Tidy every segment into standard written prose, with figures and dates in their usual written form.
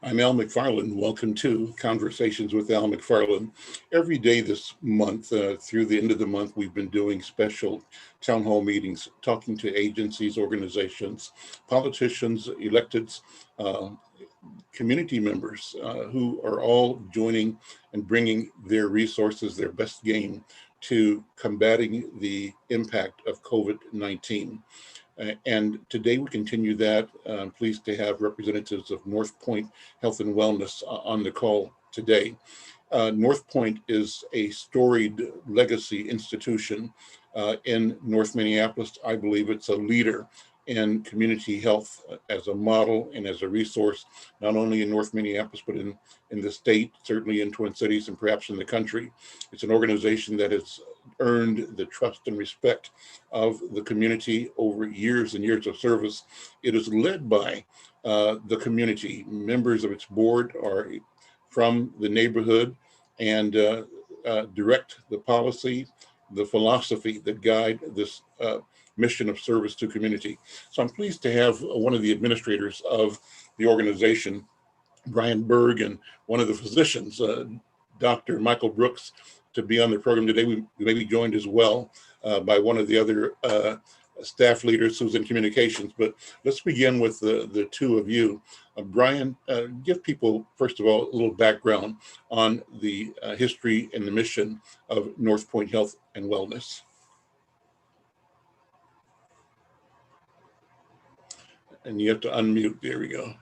I'm Al McFarlane. Welcome to Conversations with Al McFarlane. Every day this month, through the end of the month, we've been doing special town hall meetings, talking to agencies, organizations, politicians, electeds, uh, community members who are all joining and bringing their resources, their best game to combating the impact of COVID-19. And today we continue that. I'm pleased to have representatives of North Point Health and Wellness on the call today. North Point is a storied legacy institution in North Minneapolis. I believe it's a leader in community health as a model and as a resource, not only in North Minneapolis, but in the state, certainly in Twin Cities and perhaps in the country. It's an organization that has earned the trust and respect of the community over years and years of service. It is led by the community. Members of its board are from the neighborhood and direct the policy, the philosophy that guide this mission of service to community. So I'm pleased to have one of the administrators of the organization, Brian Berg, and one of the physicians, Dr. Michael Brooks, to be on the program today. We may be joined as well by one of the other staff leaders who's in communications, but let's begin with the two of you. Brian, give people, first of all, a little background on the history and the mission of North Point Health and Wellness. And you have to unmute. There we go.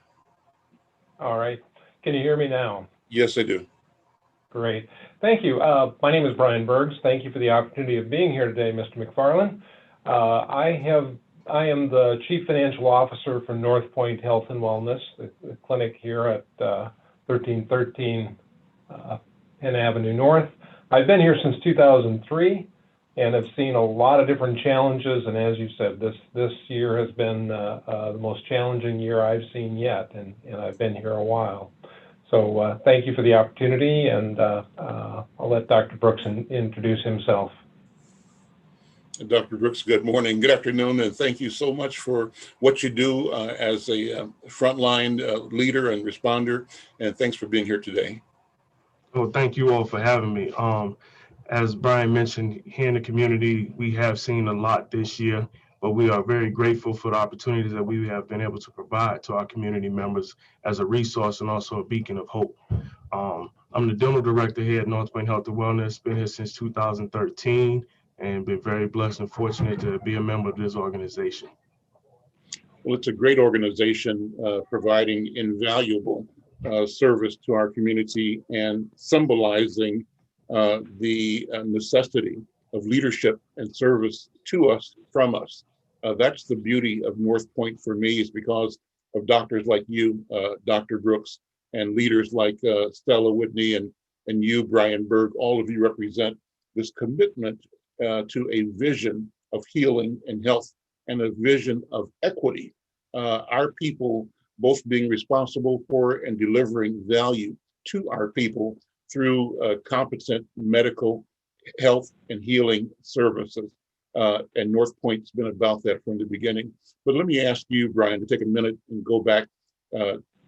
All right. Can you hear me now? Yes, I do. Great. Thank you. My name is Brian Bergs. Thank you for the opportunity of being here today, Mr. McFarlane. I am the Chief Financial Officer for North Point Health and Wellness, the clinic here at 1313 Penn Avenue North. I've been here since 2003 and have seen a lot of different challenges. And as you said, this year has been the most challenging year I've seen yet, and I've been here a while. So thank you for the opportunity, and I'll let Dr. Brooks introduce himself. Dr. Brooks, good morning, good afternoon, and thank you so much for what you do as a frontline leader and responder, and thanks for being here today. Well, thank you all for having me. As Brian mentioned, here in the community, we have seen a lot this year, but we are very grateful for the opportunities that we have been able to provide to our community members as a resource and also a beacon of hope. I'm the dental director here at North Point Health and Wellness, been here since 2013, and been very blessed and fortunate to be a member of this organization. Well, it's a great organization providing invaluable service to our community and symbolizing the necessity of leadership and service to us, from us. That's the beauty of North Point for me, is because of doctors like you, Dr. Brooks, and leaders like Stella Whitney and you, Brian Berg. All of you represent this commitment to a vision of healing and health and a vision of equity. Our people both being responsible for and delivering value to our people through competent medical, health, and healing services. And North Point's been about that from the beginning. But let me ask you, Brian, to take a minute and go back,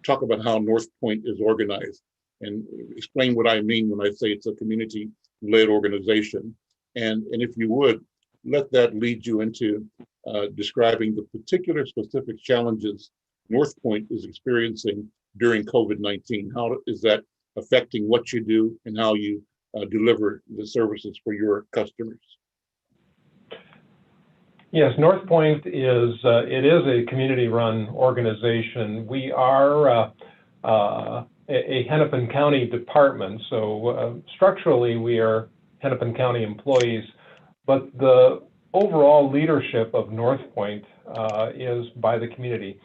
talk about how North Point is organized, and explain what I mean when I say it's a community-led organization. And if you would, let that lead you into describing the particular specific challenges North Point is experiencing during COVID-19. How is that affecting what you do and how you deliver the services for your customers? Yes, North Point is a community-run organization. We are a Hennepin County department, so structurally we are Hennepin County employees, but the overall leadership of North Point is by the community.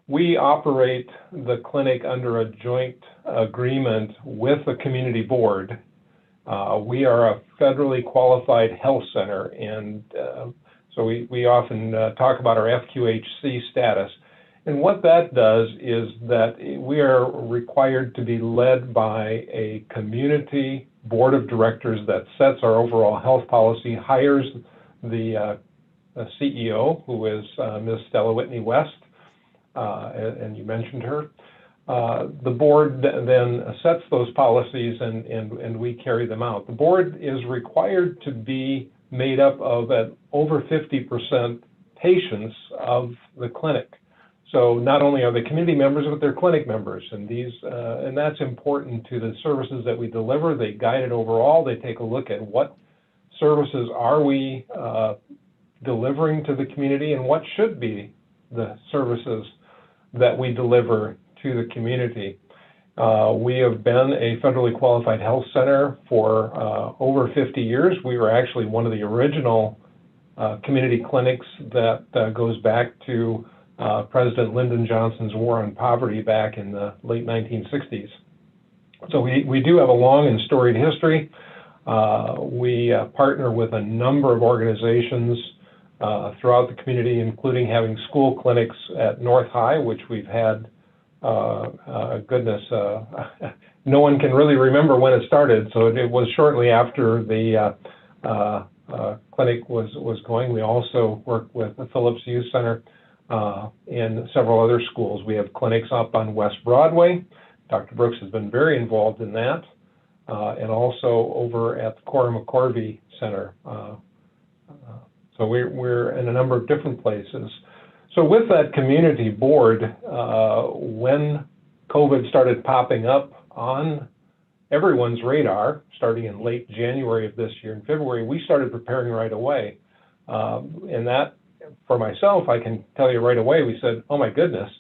We operate the clinic under a joint agreement with the community board. We are a federally qualified health center, and so we often talk about our FQHC status. And what that does is that we are required to be led by a community board of directors that sets our overall health policy, hires the CEO, who is Ms. Stella Whitney West, and you mentioned her. the board then sets those policies and we carry them out. The board is required to be made up of over 50% patients of the clinic. So not only are they community members, but they're clinic members, and that's important to the services that we deliver. They guide it overall. They take a look at what services are we delivering to the community and what should be the services that we deliver to the community. We have been a federally qualified health center for over 50 years. We were actually one of the original community clinics that goes back to President Lyndon Johnson's War on Poverty back in the late 1960s. So we do have a long and storied history. We partner with a number of organizations throughout the community, including having school clinics at North High, which we've had, no one can really remember when it started, so it was shortly after the clinic was going. We also work with the Phillips Youth Center and several other schools. We have clinics up on West Broadway. Dr. Brooks has been very involved in that, and also over at the Cora McCorvey Center. So we're in a number of different places. So with that community board, when COVID started popping up on everyone's radar, starting in late January of this year, in February, we started preparing right away. And that, for myself, I can tell you right away, we said, oh my goodness,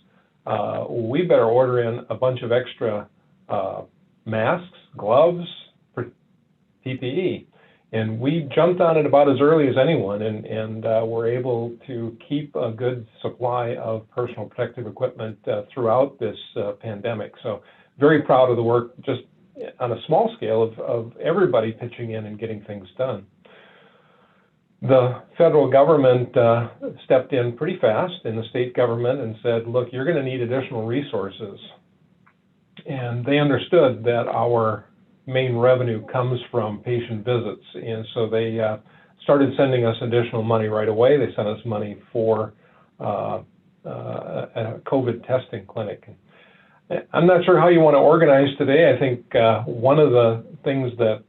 we better order in a bunch of extra masks, gloves, PPE. And we jumped on it about as early as anyone, and were able to keep a good supply of personal protective equipment throughout this pandemic. So very proud of the work, just on a small scale, of everybody pitching in and getting things done. The federal government stepped in pretty fast, in the state government, and said, look, you're going to need additional resources. And they understood that our main revenue comes from patient visits, and so they started sending us additional money right away. They sent us money for a COVID testing clinic. I'm not sure how you want to organize today. I think one of the things that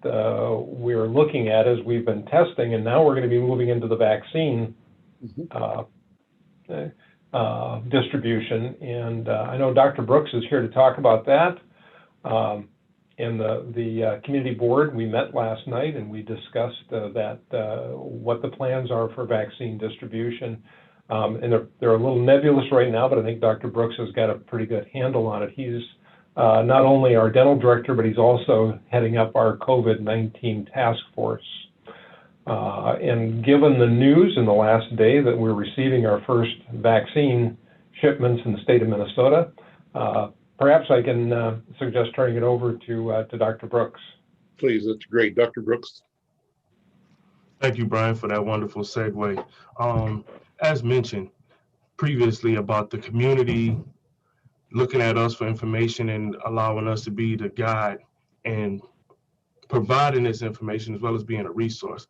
we're looking at is we've been testing, and now we're going to be moving into the vaccine distribution. And I know Dr. Brooks is here to talk about that. And the community board, we met last night and we discussed what the plans are for vaccine distribution. And they're a little nebulous right now, but I think Dr. Brooks has got a pretty good handle on it. He's not only our dental director, but he's also heading up our COVID-19 task force. And given the news in the last day that we're receiving our first vaccine shipments in the state of Minnesota, perhaps I can suggest turning it over to Dr. Brooks. Please, that's great. Dr. Brooks. Thank you, Brian, for that wonderful segue. As mentioned previously about the community looking at us for information and allowing us to be the guide and providing this information as well as being a resource.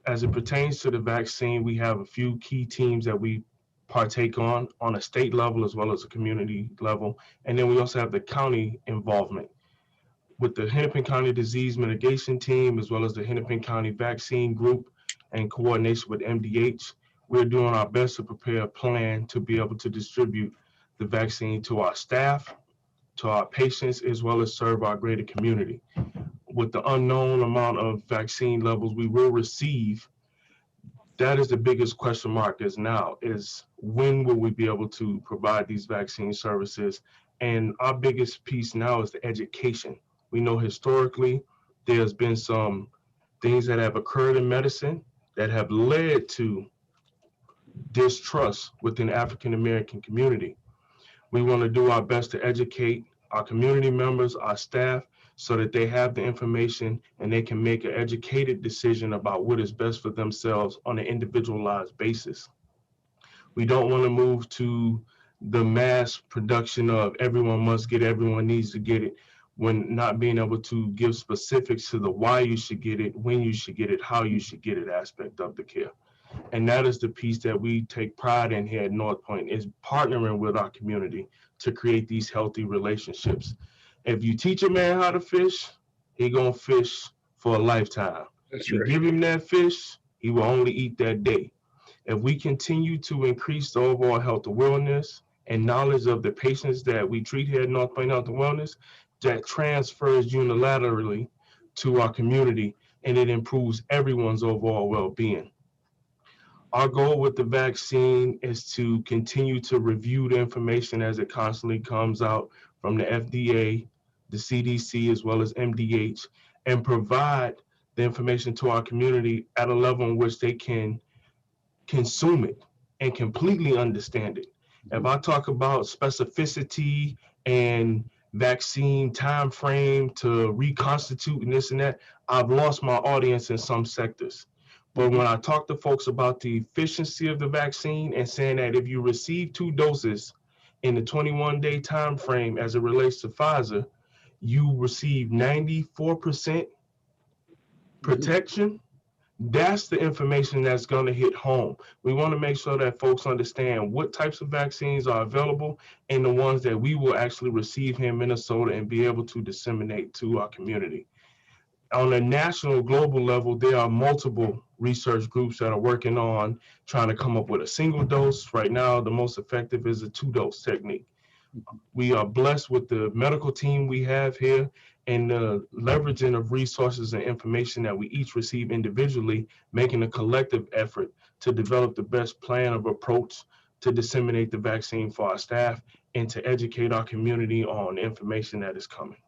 As it pertains to the vaccine, we have a few key teams that we partake on a state level as well as a community level. And then we also have the county involvement. With the Hennepin County Disease Mitigation Team, as well as the Hennepin County Vaccine Group and coordination with MDH, we're doing our best to prepare a plan to be able to distribute the vaccine to our staff, to our patients, as well as serve our greater community. With the unknown amount of vaccine levels we will receive, that is the biggest question mark is now, is when will we be able to provide these vaccine services? And our biggest piece now is the education. We know historically there's been some things that have occurred in medicine that have led to distrust within the African American community. We want to do our best to educate our community members, our staff, so that they have the information and they can make an educated decision about what is best for themselves on an individualized basis. We don't want to move to the mass production of everyone must get it, everyone needs to get it, when not being able to give specifics to the why you should get it, when you should get it, how you should get it aspect of the care. And that is the piece that we take pride in here at North Point, is partnering with our community to create these healthy relationships. If you teach a man how to fish, he gonna fish for a lifetime. That's You right. give him that fish, he will only eat that day. If we continue to increase the overall health awareness and knowledge of the patients that we treat here at North Point Health and Wellness, that transfers unilaterally to our community, and it improves everyone's overall well-being. Our goal with the vaccine is to continue to review the information as it constantly comes out from the FDA, the CDC, as well as MDH, and provide the information to our community at a level in which they can consume it and completely understand it. If I talk about specificity and vaccine time frame to reconstitute and this and that, I've lost my audience in some sectors. But when I talk to folks about the efficiency of the vaccine and saying that if you receive 2 doses in the 21-day time frame as it relates to Pfizer, you receive 94% protection. That's the information that's going to hit home. We want to make sure that folks understand what types of vaccines are available and the ones that we will actually receive here in Minnesota and be able to disseminate to our community. On a national, global level, there are multiple research groups that are working on trying to come up with a single dose. Right now, the most effective is a 2-dose technique. We are blessed with the medical team we have here and the leveraging of resources and information that we each receive individually, making a collective effort to develop the best plan of approach to disseminate the vaccine for our staff and to educate our community on the information that is coming.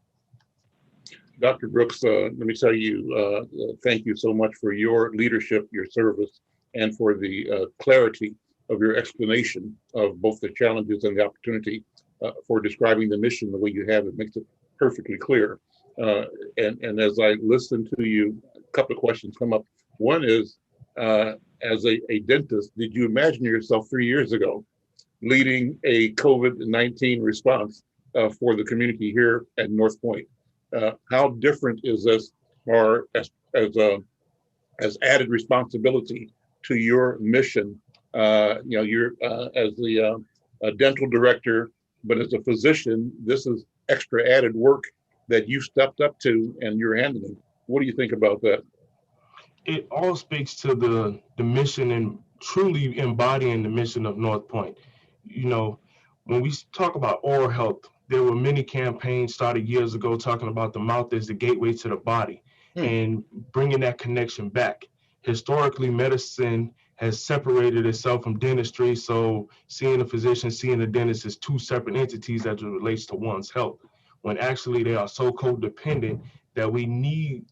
Dr. Brooks, let me tell you, thank you so much for your leadership, your service, and for the clarity of your explanation of both the challenges and the opportunity for describing the mission the way you have. It makes it perfectly clear. And as I listen to you, a couple of questions come up. One is, as a dentist, did you imagine yourself 3 years ago leading a COVID-19 response for the community here at North Point? How different is this, or as added responsibility to your mission? You're as the dental director, but as a physician, this is extra added work that you stepped up to and you're handling. What do you think about that? It all speaks to the mission and truly embodying the mission of North Point. You know, when we talk about oral health, there were many campaigns started years ago talking about the mouth as the gateway to the body and bringing that connection back. Historically, medicine has separated itself from dentistry, so seeing a physician, seeing a dentist is 2 separate entities as it relates to one's health, when actually they are so codependent that we need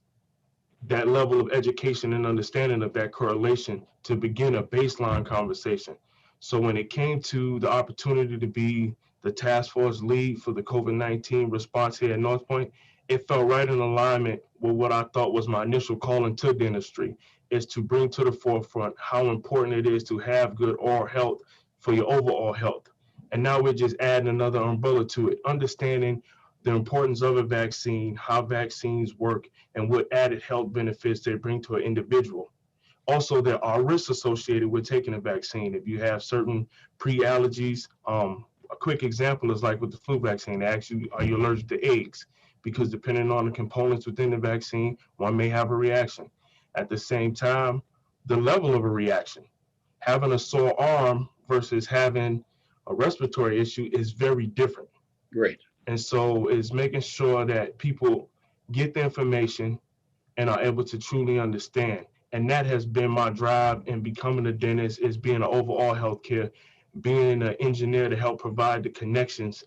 that level of education and understanding of that correlation to begin a baseline conversation. So when it came to the opportunity to be the task force lead for the COVID-19 response here at North Point, it felt right in alignment with what I thought was my initial calling to dentistry, is to bring to the forefront how important it is to have good oral health for your overall health. And now we're just adding another umbrella to it, understanding the importance of a vaccine, how vaccines work, and what added health benefits they bring to an individual. Also, there are risks associated with taking a vaccine. If you have certain pre-allergies, a quick example is like with the flu vaccine. They ask you, are you allergic to eggs? Because depending on the components within the vaccine, one may have a reaction. At the same time, the level of a reaction. Having a sore arm versus having a respiratory issue is very different. Great. And so it's making sure that people get the information and are able to truly understand. And that has been my drive in becoming a dentist, is being an overall healthcare, being an engineer to help provide the connections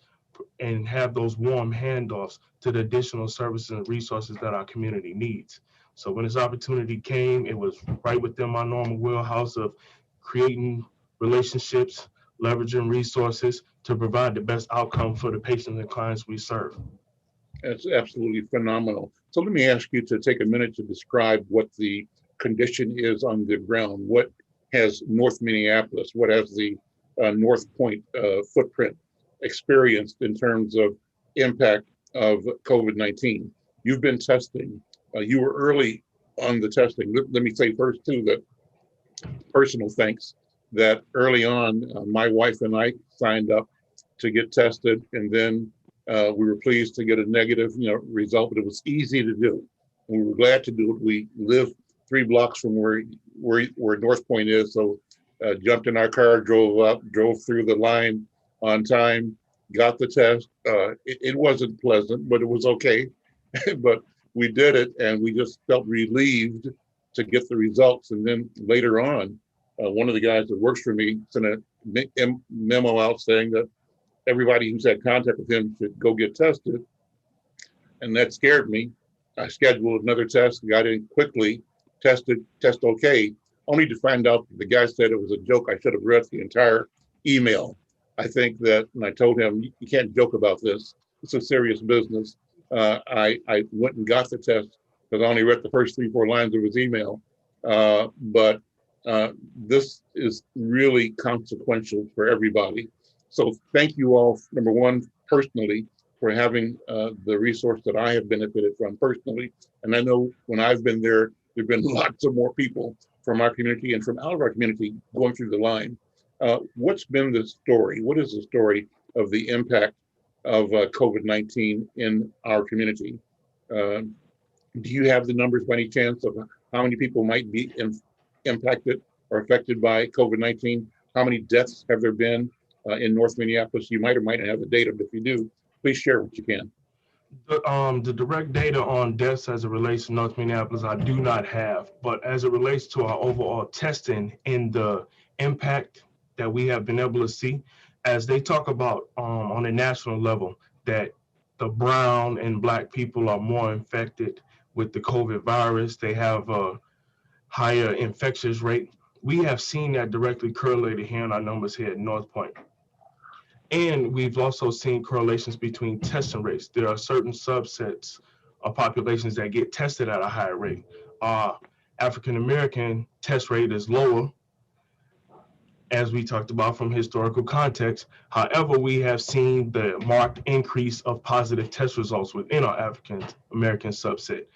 and have those warm handoffs to the additional services and resources that our community needs. So when this opportunity came, it was right within my normal wheelhouse of creating relationships, leveraging resources to provide the best outcome for the patients and clients we serve. That's absolutely phenomenal. So let me ask you to take a minute to describe what the condition is on the ground. What has North Minneapolis, what has the North Point footprint experienced in terms of impact of COVID-19? You've been testing. You were early on the testing. Let me say first too that personal thanks that early on, my wife and I signed up to get tested, and then we were pleased to get a negative, result. But it was easy to do. And we were glad to do it. We live 3 blocks from where North Point is, so jumped in our car, drove up, drove through the line on time, got the test. It wasn't pleasant, but it was okay. But we did it, and we just felt relieved to get the results. And then later on, one of the guys that works for me sent a memo out saying that everybody who's had contact with him should go get tested. And that scared me. I scheduled another test, got in quickly, test okay, only to find out the guy said it was a joke. I should have read the entire email. I think that, and I told him, you can't joke about this. It's a serious business. I went and got the test because I only read the first 3-4 lines of his email. But this is really consequential for everybody. So thank you all, number one, personally, for having the resource that I have benefited from personally. And I know when I've been there, there've been lots of more people from our community and from out of our community going through the line. What's been the story? What is the story of the impact of COVID-19 in our community? Do you have the numbers by any chance of how many people might be impacted or affected by COVID-19? How many deaths have there been in North Minneapolis? You might or might not have the data, but if you do, please share what you can. The direct data on deaths as it relates to North Minneapolis, I do not have, but as it relates to our overall testing and the impact that we have been able to see, as they talk about on a national level, that the brown and black people are more infected with the COVID virus. They have a higher infectious rate. We have seen that directly correlated here in our numbers here at North Point. And we've also seen correlations between testing rates. There are certain subsets of populations that get tested at a higher rate. African-American test rate is lower, as we talked about from historical context. However, we have seen the marked increase of positive test results within our African-American subset.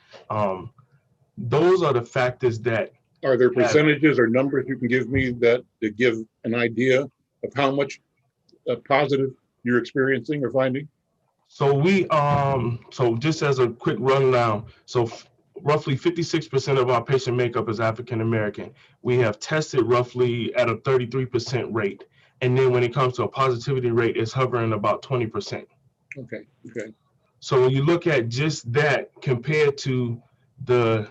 Those are the factors that— Are there percentages or numbers you can give me that to give an idea of how much positive you're experiencing or finding? So so just as a quick rundown, so roughly 56% of our patient makeup is African American. We have tested roughly at a 33% rate, and then when it comes to a positivity rate, it's hovering about 20%. Okay. So when you look at just that compared to the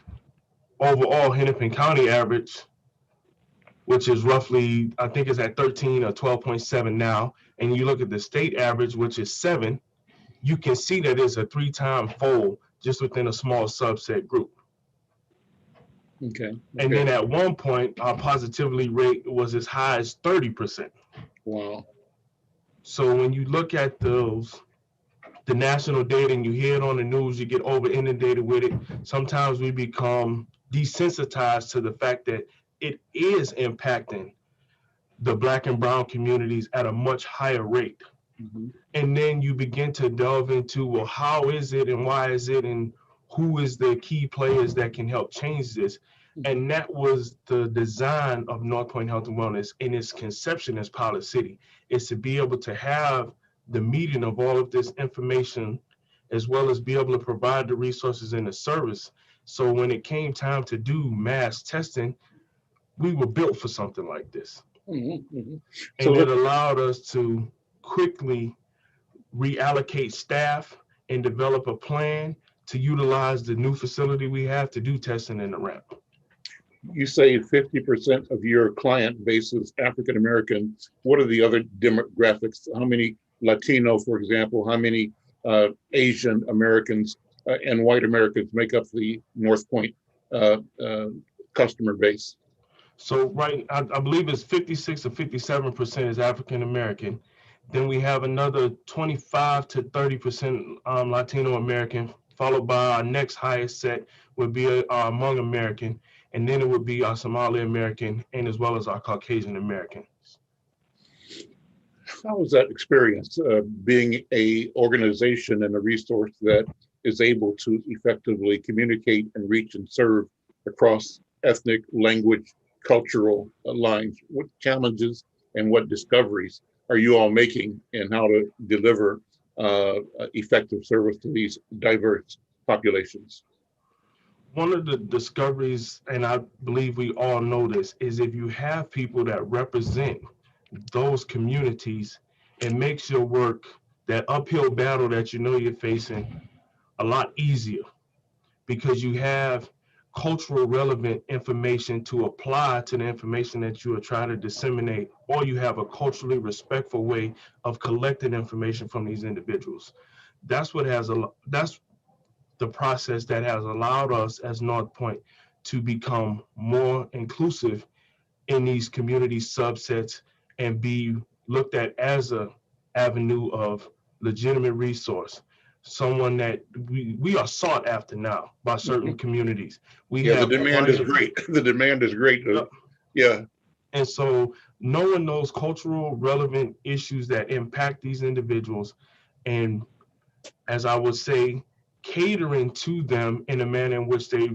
overall Hennepin County average, which is roughly, I think it's at 13 or 12.7 now, and you look at the state average, which is 7, you can see that it's a 3-time fold just within a small subset group. Okay. And then at one point, our positivity rate was as high as 30%. Wow. So when you look at the national data and you hear it on the news, you get over inundated with it. Sometimes we become desensitized to the fact that it is impacting the Black and brown communities at a much higher rate. Mm-hmm. And then you begin to delve into, well, how is it and why is it and who is the key players that can help change this? Mm-hmm. And that was the design of North Point Health and Wellness in its conception as Pilot City, is to be able to have the meeting of all of this information, as well as be able to provide the resources and the service. So when it came time to do mass testing, we were built for something like this. Mm-hmm. Mm-hmm. And it allowed us to quickly reallocate staff and develop a plan to utilize the new facility we have to do testing in the ramp. You say 50% of your client base is African American. What are the other demographics? How many Latino, for example? How many Asian Americans and white Americans make up the North Point customer base? So I believe it's 56 or 57% is African American. Then we have another 25 to 30% Latino American, followed by our next highest set would be Hmong American, and then it would be our Somali American, and as well as our Caucasian Americans. How was that experience being a organization and a resource that is able to effectively communicate and reach and serve across ethnic, language, cultural lines? What challenges and what discoveries are you all making in how to deliver effective service to these diverse populations? One of the discoveries, and I believe we all know this, is if you have people that represent those communities, it makes your work, that uphill battle that you know you're facing, a lot easier, because you have cultural relevant information to apply to the information that you are trying to disseminate, or you have a culturally respectful way of collecting information from these individuals. That's what has that's the process that has allowed us as North Point to become more inclusive in these community subsets and be looked at as a avenue of legitimate resource, someone that we are sought after now by certain communities. We Yeah, the have demand is great. The demand is great. Yeah. And so knowing those cultural relevant issues that impact these individuals, and as I would say, catering to them in a manner in which they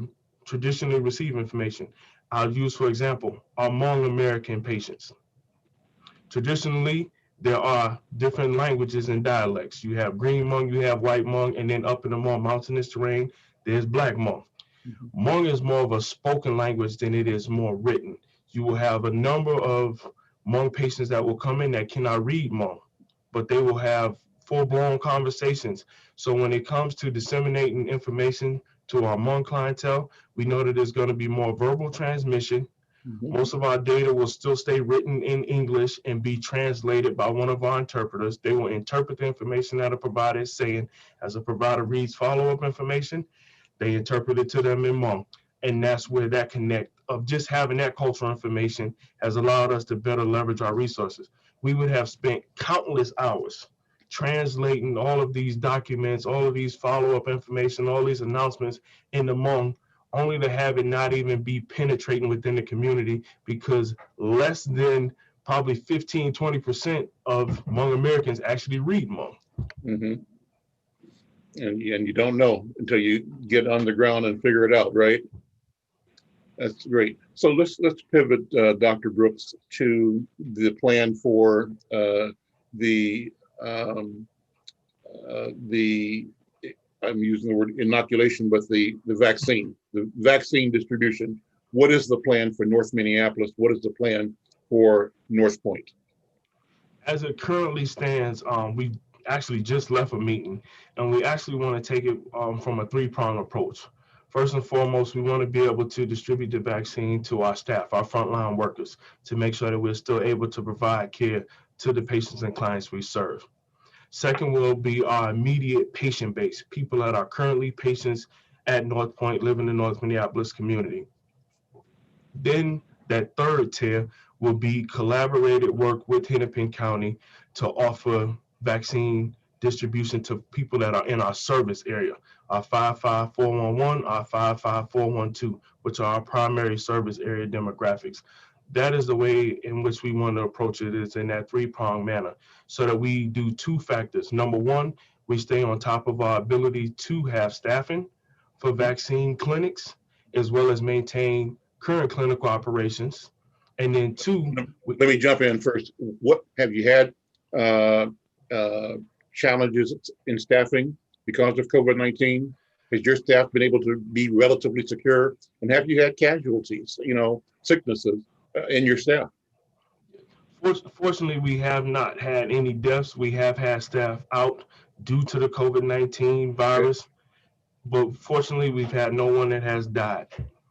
traditionally receive information. I'll use, for example, our Hmong American patients. Traditionally, there are different languages and dialects. You have green Hmong, you have white Hmong, and then up in the more mountainous terrain, there's black Hmong. Hmong is more of a spoken language than it is more written. You will have a number of Hmong patients that will come in that cannot read Hmong, but they will have full-blown conversations. So when it comes to disseminating information to our Hmong clientele, we know that there's going to be more verbal transmission. Most of our data will still stay written in English and be translated by one of our interpreters. They will interpret the information that a provider is saying. As a provider reads follow-up information, they interpret it to them in Hmong. And that's where that connect of just having that cultural information has allowed us to better leverage our resources. We would have spent countless hours translating all of these documents, all of these follow-up information, all these announcements into Hmong, only to have it not even be penetrating within the community, because less than probably 15, 20% of Hmong Americans actually read Hmong. Mm-hmm. And you don't know until you get on the ground and figure it out, right? That's great. So let's pivot, Dr. Brooks, to the plan for the I'm using the word inoculation, but the vaccine distribution. What is the plan for North Minneapolis? What is the plan for North Point? As it currently stands, we actually just left a meeting, and we actually want to take it from a three-pronged approach. First and foremost, we want to be able to distribute the vaccine to our staff, our frontline workers, to make sure that we're still able to provide care to the patients and clients we serve. Second will be our immediate patient base, people that are currently patients at North Point, live in the North Minneapolis community. Then that third tier will be collaborated work with Hennepin County to offer vaccine distribution to people that are in our service area, our 55411, our 55412, which are our primary service area demographics. That is the way in which we want to approach it, is in that three-pronged manner, so that we do two factors. Number one, we stay on top of our ability to have staffing for vaccine clinics, as well as maintain current clinical operations. And then two, let me jump in first. What have you had challenges in staffing because of COVID-19? Has your staff been able to be relatively secure? And have you had casualties, sicknesses in your staff? Fortunately, we have not had any deaths. We have had staff out due to the COVID-19 virus, okay, but fortunately, we've had no one that has died.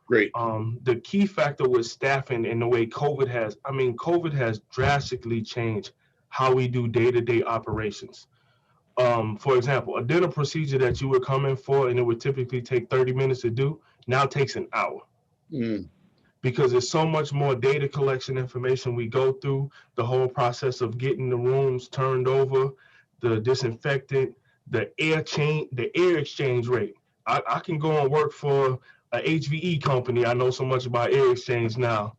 Great. The key factor with staffing and the way COVID has drastically changed how we do day-to-day operations. For example, a dental procedure that you would come in for and it would typically take 30 minutes to do now takes an hour. Because there's so much more data collection information we go through, the whole process of getting the rooms turned over, the disinfectant, the air exchange rate. I can go and work for a HVE company. I know so much about air exchange now.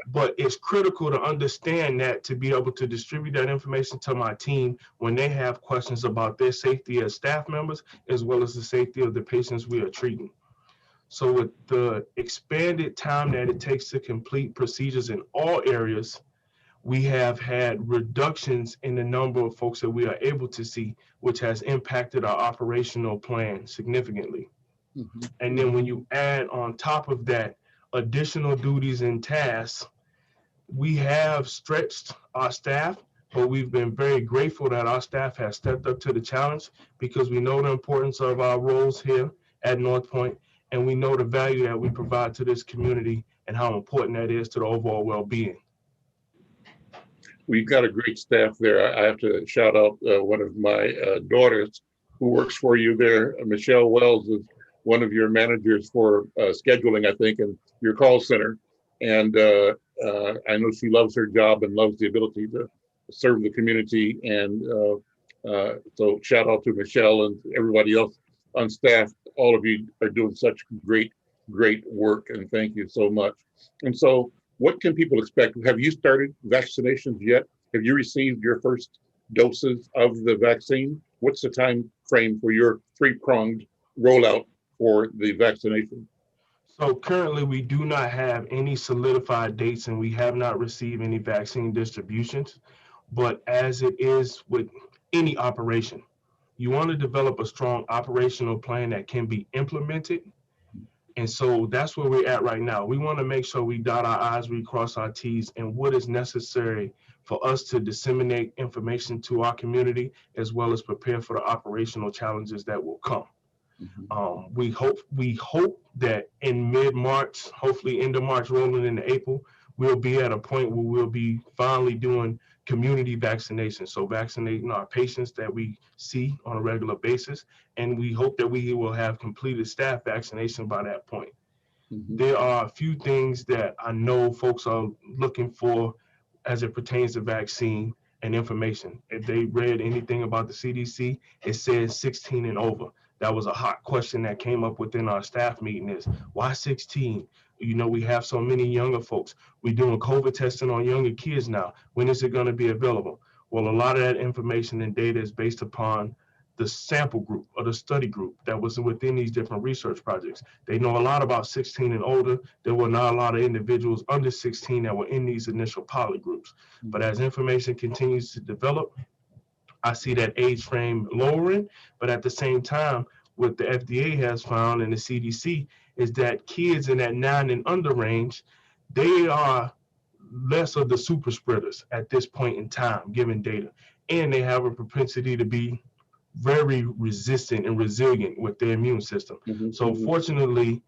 But it's critical to understand that, to be able to distribute that information to my team when they have questions about their safety as staff members, as well as the safety of the patients we are treating. So with the expanded time that it takes to complete procedures in all areas, we have had reductions in the number of folks that we are able to see, which has impacted our operational plan significantly. Mhm. And then when you add on top of that additional duties and tasks, we have stretched our staff, but we've been very grateful that our staff has stepped up to the challenge because we know the importance of our roles here at North Point, and we know the value that we provide to this community and how important that is to the overall well-being. We've got a great staff there. I have to shout out one of my daughters who works for you there. Michelle Wells is one of your managers for scheduling, I think, in your call center. And I know she loves her job and loves the ability to serve the community. And so shout out to Michelle and everybody else on staff. All of you are doing such great, great work. And thank you so much. And so what can people expect? Have you started vaccinations yet? Have you received your first doses of the vaccine? What's the time frame for your three-pronged rollout for the vaccination? So currently, we do not have any solidified dates and we have not received any vaccine distributions. But as it is with any operation, you want to develop a strong operational plan that can be implemented. And so that's where we're at right now. We want to make sure we dot our I's, we cross our T's, and what is necessary for us to disseminate information to our community, as well as prepare for the operational challenges that will come. Mhm. We hope that in mid-March, hopefully end of March, rolling into April, we'll be at a point where we'll be finally doing community vaccination. So vaccinating our patients that we see on a regular basis, and we hope that we will have completed staff vaccination by that point. Mhm. There are a few things that I know folks are looking for as it pertains to vaccine and information. If they read anything about the CDC, it says 16 and over. That was a hot question that came up within our staff meeting is, why 16? You know, we have so many younger folks. We're doing COVID testing on younger kids now. When is it going to be available? Well, a lot of that information and data is based upon the sample group or the study group that was within these different research projects. They know a lot about 16 and older. There were not a lot of individuals under 16 that were in these initial pilot groups. But as information continues to develop, I see that age frame lowering, but at the same time, what the FDA has found and the CDC is that kids in that 9 and under range, they are less of the super spreaders at this point in time, given data. And they have a propensity to be very resistant and resilient with their immune system. Mhm. So Mhm. fortunately,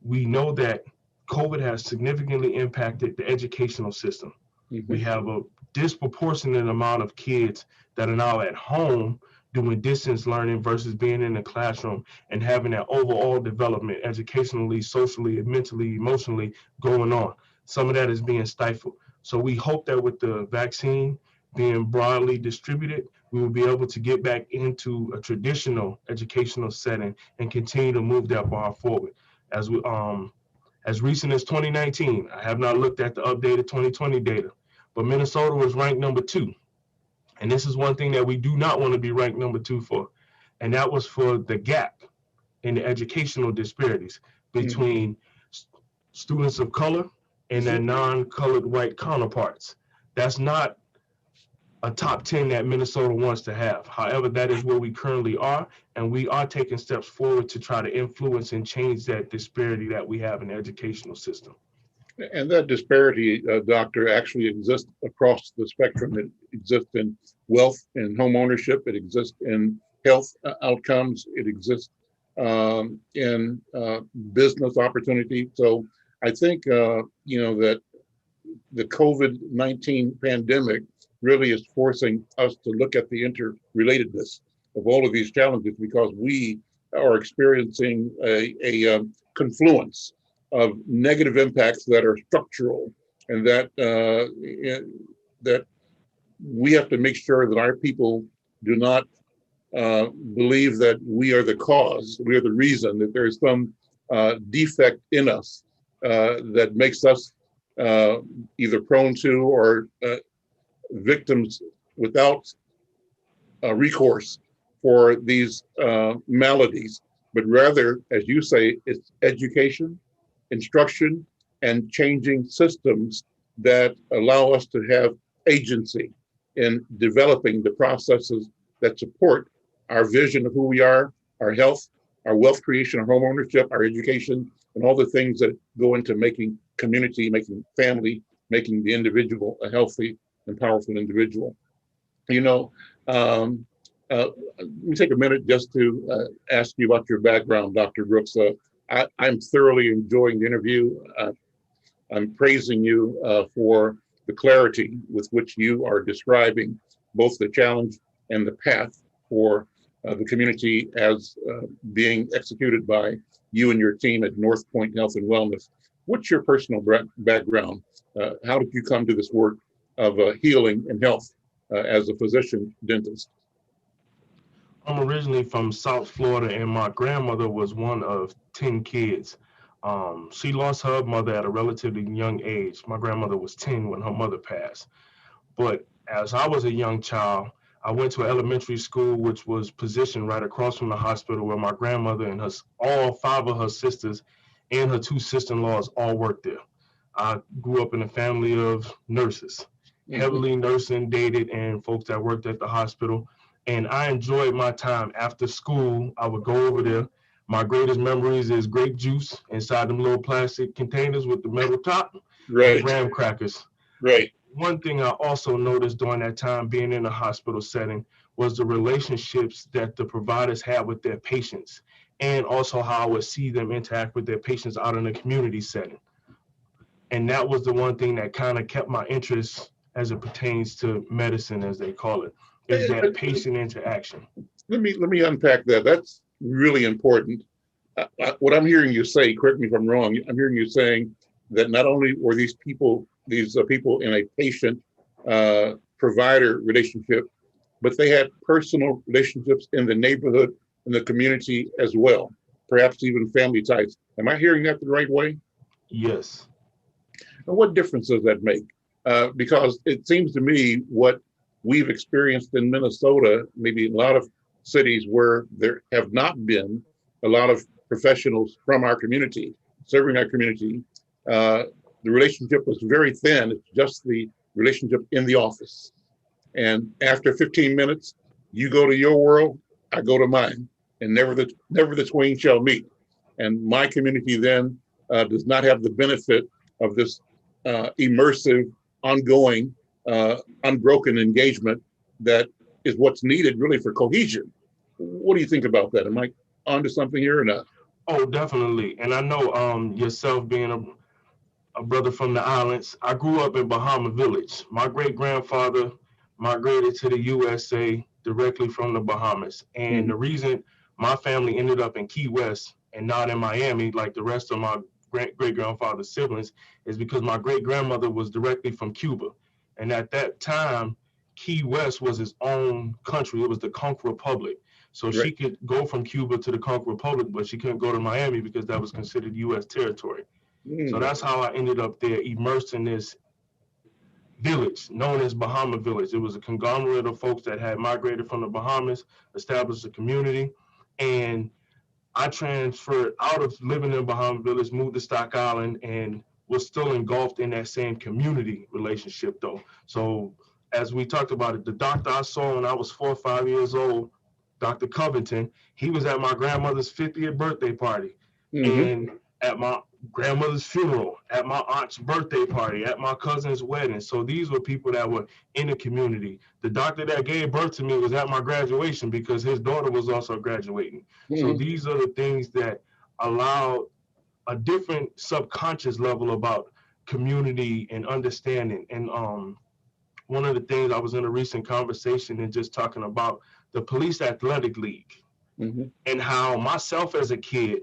we know that COVID has significantly impacted the educational system. We Mhm. have a disproportionate amount of kids that are now at home doing distance learning versus being in the classroom and having that overall development educationally, socially, mentally, emotionally going on. Some of that is being stifled. So we hope that with the vaccine being broadly distributed, we will be able to get back into a traditional educational setting and continue to move that bar forward. As recent as 2019, I have not looked at the updated 2020 data, but Minnesota was ranked number 2. And this is one thing that we do not want to be ranked number 2 for. And that was for the gap in the educational disparities Mhm. between students of color and their Mhm. non-colored white counterparts. That's not a top 10 that Minnesota wants to have. However, that is where we currently are, and we are taking steps forward to try to influence and change that disparity that we have in the educational system. And that disparity, doctor, actually exists across the spectrum. It exists in wealth and home ownership. It exists in health outcomes. It exists in business opportunity. So I think, that the COVID-19 pandemic really is forcing us to look at the interrelatedness of all of these challenges because we are experiencing a confluence of negative impacts that are structural and that we have to make sure that our people do not believe that we are the cause, we are the reason, that there's some defect in us that makes us uh, either prone to or victims without recourse for these maladies but rather, as you say, it's education, instruction, and changing systems that allow us to have agency in developing the processes that support our vision of who we are, our health, our wealth creation, our home ownership, our education, and all the things that go into making community, making family, making the individual a healthy and powerful individual. You know, let me take a minute just to ask you about your background, Dr. Brooks. I'm thoroughly enjoying the interview. I'm praising you for the clarity with which you are describing both the challenge and the path for the community as being executed by you and your team at North Point Health and Wellness. What's your personal background? How did you come to this work of healing and health as a physician dentist? I'm originally from South Florida, and my grandmother was one of 10 kids. She lost her mother at a relatively young age. My grandmother was 10 when her mother passed. But as I was a young child, I went to elementary school, which was positioned right across from the hospital where my grandmother and all 5 of her sisters and her 2 sister-in-laws all worked there. I grew up in a family of nurses, heavily nursing, dated, and folks that worked at the hospital. And I enjoyed my time after school. I would go over there. My greatest memories is grape juice inside them little plastic containers with the metal top, and graham crackers. Right. One thing I also noticed during that time being in a hospital setting was the relationships that the providers had with their patients, and also how I would see them interact with their patients out in a community setting. And that was the one thing that kind of kept my interest as it pertains to medicine, as they call it, is that patient interaction. Let me unpack that. That's really important. What I'm hearing you say, correct me if I'm wrong, I'm hearing you saying that not only were these people in a patient provider relationship, but they had personal relationships in the neighborhood, in the community as well, perhaps even family ties. Am I hearing that the right way? Yes. And what difference does that make? Because it seems to me what we've experienced in Minnesota, maybe in a lot of cities where there have not been a lot of professionals from our community, serving our community, the relationship was very thin. It's just the relationship in the office. And after 15 minutes, you go to your world, I go to mine, and never the twain shall meet. And my community then does not have the benefit of this immersive, ongoing, unbroken engagement that is what's needed really for cohesion. What do you think about that? Am I onto something here or not? Oh, definitely. And I know yourself being a brother from the islands, I grew up in Bahama Village. My great-grandfather migrated to the USA directly from the Bahamas. And the reason my family ended up in Key West and not in Miami like the rest of my great-grandfather's siblings is because my great-grandmother was directly from Cuba. And at that time, Key West was its own country. It was the Conch Republic. So she could go from Cuba to the Conch Republic, but she couldn't go to Miami because that was considered U.S. territory. So that's how I ended up there, immersed in this village known as Bahama Village. It was a conglomerate of folks that had migrated from the Bahamas, established a community, and I transferred out of living in Bahama Village, moved to Stock Island, and was still engulfed in that same community relationship though. So as we talked about it, the doctor I saw when I was 4 or 5 years old, Dr. Covington, he was at my grandmother's 50th birthday party. And at my grandmother's funeral, at my aunt's birthday party, at my cousin's wedding. So these were people that were in the community. The doctor that gave birth to me was at my graduation because his daughter was also graduating. So these are the things that allow a different subconscious level about community and understanding. And one of the things, I was in a recent conversation and just talking about the Police Athletic League and how myself as a kid,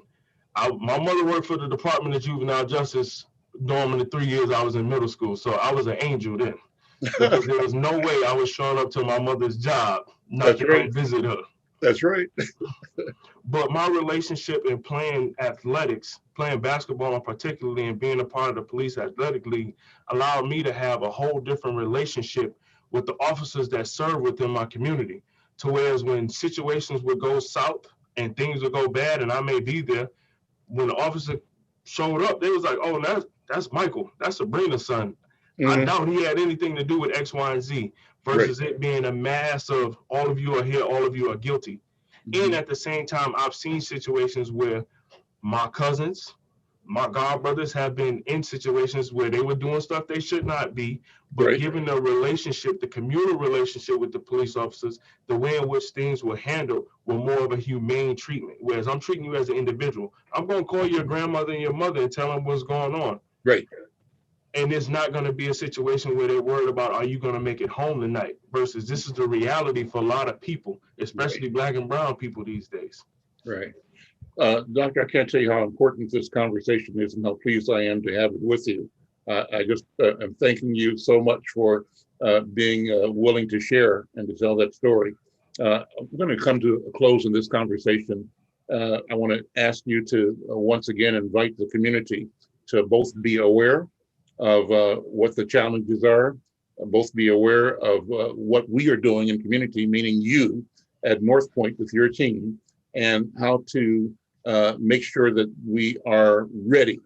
my mother worked for the Department of Juvenile Justice during the 3 years I was in middle school. So I was an angel then because there was no way I was showing up to my mother's job not to come visit her. That's right. But my relationship in playing athletics, playing basketball and particularly, and being a part of the Police Athletic League allowed me to have a whole different relationship with the officers that serve within my community. To whereas when situations would go south, and things will go bad, and I may be there. When the officer showed up, they was like, "Oh, that's Michael. That's Sabrina's son. I Mhm. doubt he had anything to do with X, Y, and Z." Right. Versus it being a mass of all of you are here, all of you are guilty. And Mhm. at the same time, I've seen situations where my cousins, my god brothers have been in situations where they were doing stuff they should not be, but Right. given the relationship, the communal relationship with the police officers, the way in which things were handled were more of a humane treatment. Whereas I'm treating you as an individual. I'm going to call your grandmother and your mother and tell them what's going on. Right. And it's not going to be a situation where they're worried about, are you going to make it home tonight? Versus this is the reality for a lot of people, especially Black and brown people these days. Right. Doctor, I can't tell you how important this conversation is and how pleased I am to have it with you. I just am thanking you so much for being willing to share and to tell that story. I'm going to come to a close in this conversation. I want to ask you to once again invite the community to both be aware of what the challenges are, both be aware of what we are doing in community, meaning you at North Point with your team, and how to make sure that we are ready,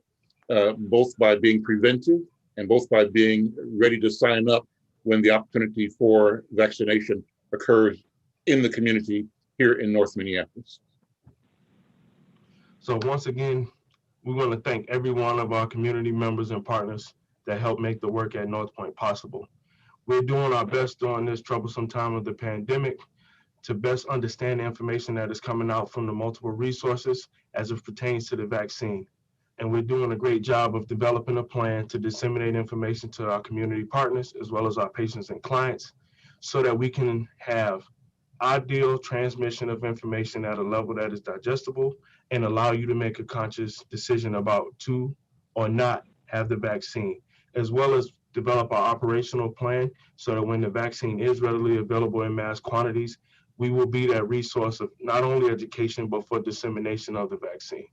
both by being preventive and both by being ready to sign up when the opportunity for vaccination occurs in the community here in North Minneapolis. So once again, we want to thank every one of our community members and partners that help make the work at North Point possible. We're doing our best during this troublesome time of the pandemic to best understand the information that is coming out from the multiple resources as it pertains to the vaccine. And we're doing a great job of developing a plan to disseminate information to our community partners as well as our patients and clients so that we can have ideal transmission of information at a level that is digestible and allow you to make a conscious decision about to or not have the vaccine, as well as develop our operational plan so that when the vaccine is readily available in mass quantities, we will be that resource of not only education, but for dissemination of the vaccine.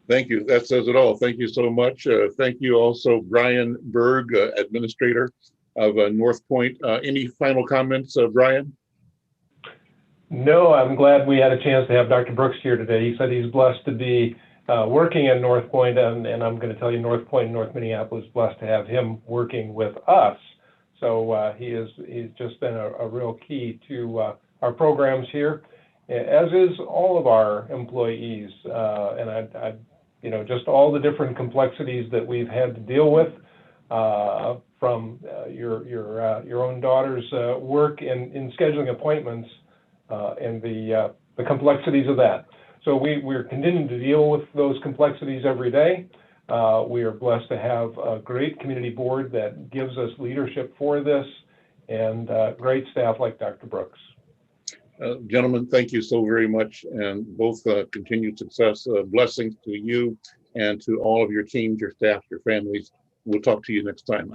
Thank you. That says it all. Thank you so much. Thank you also, Brian Berg, administrator of North Point. Any final comments, Brian? No, I'm glad we had a chance to have Dr. Brooks here today. He said he's blessed to be working at North Point, and I'm going to tell you North Point and North Minneapolis is blessed to have him working with us. So he's just been a real key to our programs here, as is all of our employees. And I just all the different complexities that we've had to deal with from your own daughter's work in scheduling appointments and the complexities of that. So we're continuing to deal with those complexities every day. We are blessed to have a great community board that gives us leadership for this, and great staff like Dr. Brooks. Gentlemen, thank you so very much, and both continued success. Blessings to you and to all of your teams, your staff, your families. We'll talk to you next time.